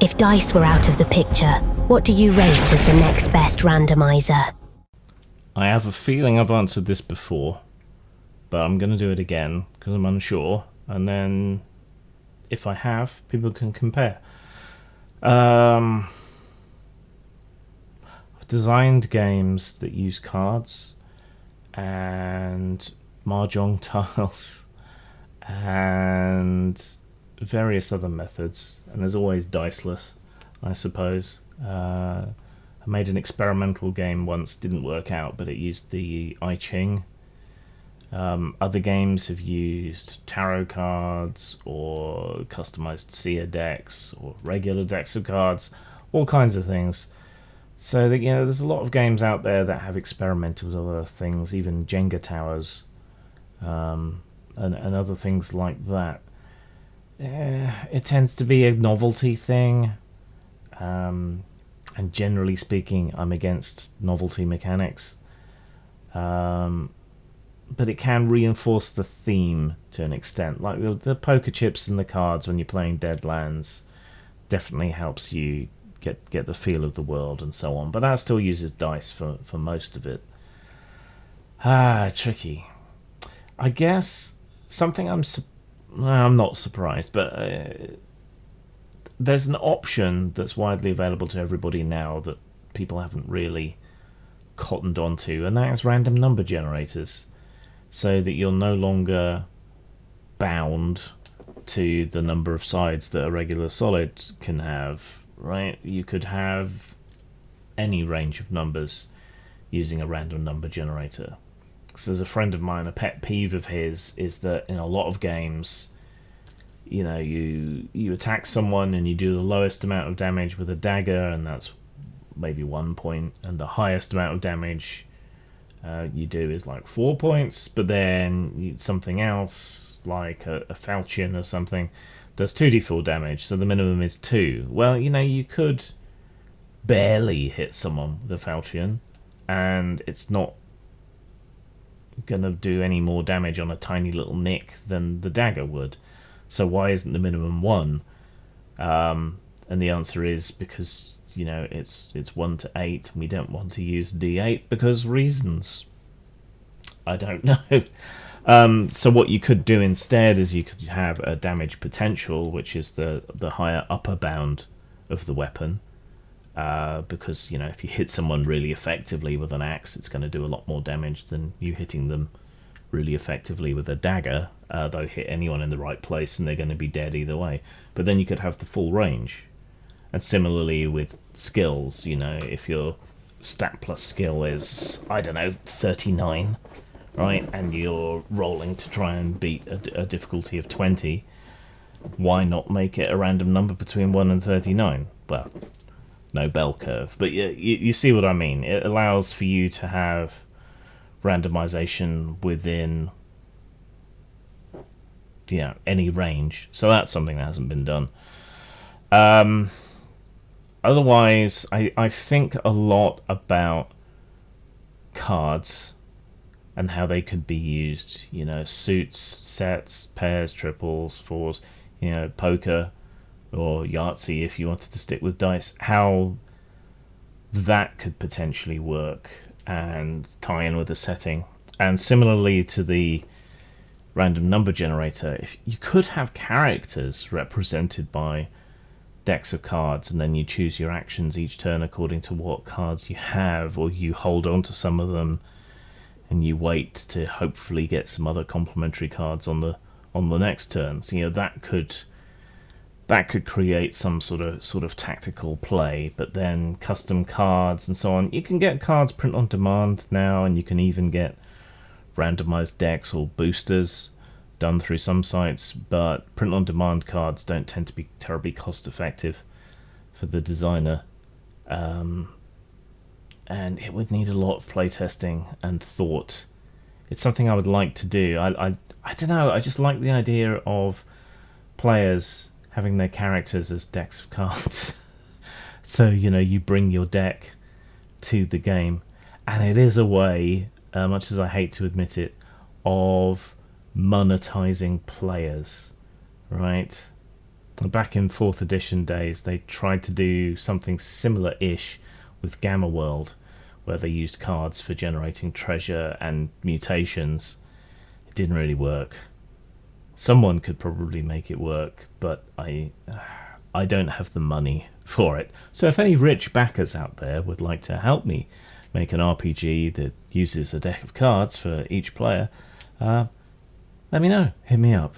If dice were out of the picture, what do you rate as the next best randomizer? I have a feeling I've answered this before, but I'm going to do it again because I'm unsure, and then if I have, people can compare. I've designed games that use cards and mahjong tiles and various other methods, and there's always diceless, I suppose. I made an experimental game once, didn't work out, but it used the I Ching. Other games have used tarot cards or customized seer decks or regular decks of cards, all kinds of things. So that, there's a lot of games out there that have experimented with other things, even Jenga towers, and other things like that. It tends to be a novelty thing, and generally speaking, I'm against novelty mechanics. But it can reinforce the theme to an extent. Like the poker chips and the cards when you're playing Deadlands definitely helps you get the feel of the world and so on. But that still uses dice for most of it. Tricky. I guess something I'm not surprised, but there's an option that's widely available to everybody now that people haven't really cottoned onto, and that is random number generators. So that you're no longer bound to the number of sides that a regular solid can have, right? You could have any range of numbers using a random number generator. So there's a friend of mine, a pet peeve of his is that in a lot of games, you attack someone and you do the lowest amount of damage with a dagger, and that's maybe 1 point, and the highest amount of damage you do is like 4 points, but then something else like a falchion or something does 2d4 damage, so the minimum is 2. Well, you could barely hit someone with a falchion and it's not gonna do any more damage on a tiny little nick than the dagger would. So why isn't the minimum 1? And the answer is because it's 1 to 8, and we don't want to use d8 because reasons. I don't know. So what you could do instead is you could have a damage potential, which is the higher upper bound of the weapon. Because if you hit someone really effectively with an axe, it's going to do a lot more damage than you hitting them really effectively with a dagger. Though hit anyone in the right place and they're going to be dead either way. But then you could have the full range. And similarly with skills, if your stat plus skill is, 39, right, and you're rolling to try and beat a difficulty of 20, why not make it a random number between 1 and 39? Well, no bell curve, but you see what I mean. It allows for you to have randomization within any range, so that's something that hasn't been done. Otherwise, I think a lot about cards and how they could be used. Suits, sets, pairs, triples, fours, poker or Yahtzee if you wanted to stick with dice. How that could potentially work and tie in with the setting. And similarly to the random number generator, if you could have characters represented by decks of cards, and then you choose your actions each turn according to what cards you have, or you hold on to some of them and you wait to hopefully get some other complementary cards on the next turn. So that could create some sort of tactical play. But then custom cards and so on, you can get cards print on demand now, and you can even get randomized decks or boosters done through some sites, but print-on-demand cards don't tend to be terribly cost-effective for the designer, and it would need a lot of playtesting and thought. It's something I would like to do. I don't know, I just like the idea of players having their characters as decks of cards. So, you bring your deck to the game, and it is a way, much as I hate to admit it, of monetizing players, right? Back in 4th edition days, they tried to do something similar-ish with Gamma World, where they used cards for generating treasure and mutations. It didn't really work. Someone could probably make it work, but I don't have the money for it. So if any rich backers out there would like to help me make an RPG that uses a deck of cards for each player, let me know. Hit me up.